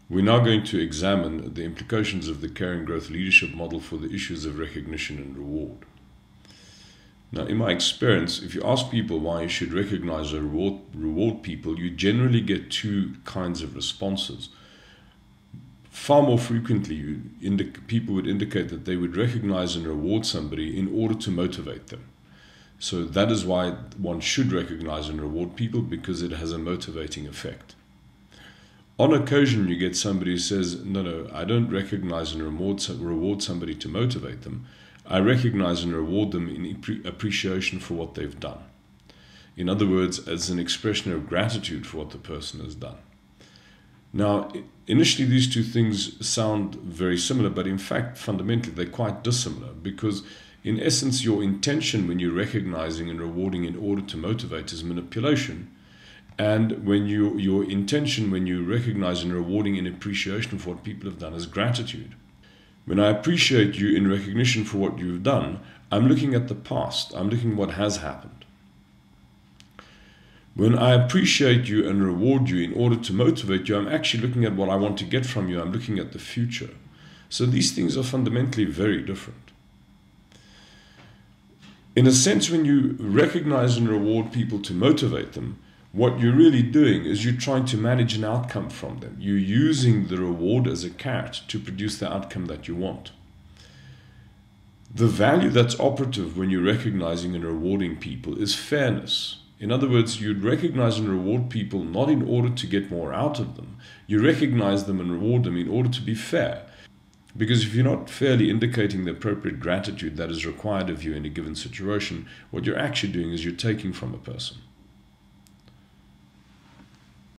We're now going to examine the implications of the caring growth leadership model for the issues of recognition and reward. Now, in my experience, if you ask people why you should recognize or reward people, you generally get two kinds of responses. Far more frequently, people would indicate that they would recognize and reward somebody in order to motivate them. So that is why one should recognize and reward people, because it has a motivating effect. On occasion, you get somebody who says, no, I don't recognize and reward somebody to motivate them. I recognize and reward them in appreciation for what they've done. In other words, as an expression of gratitude for what the person has done. Now, initially these two things sound very similar, but in fact, fundamentally, they're quite dissimilar, because in essence, your intention when you're recognizing and rewarding in order to motivate is manipulation. And when your intention when you recognize and rewarding in appreciation for what people have done is gratitude. When I appreciate you in recognition for what you've done, I'm looking at the past. I'm looking at what has happened. When I appreciate you and reward you in order to motivate you, I'm actually looking at what I want to get from you. I'm looking at the future. So these things are fundamentally very different. In a sense, when you recognize and reward people to motivate them, what you're really doing is you're trying to manage an outcome from them. You're using the reward as a carrot to produce the outcome that you want. The value that's operative when you're recognizing and rewarding people is fairness. In other words, you'd recognize and reward people not in order to get more out of them. You recognize them and reward them in order to be fair. Because if you're not fairly indicating the appropriate gratitude that is required of you in a given situation, what you're actually doing is you're taking from a person.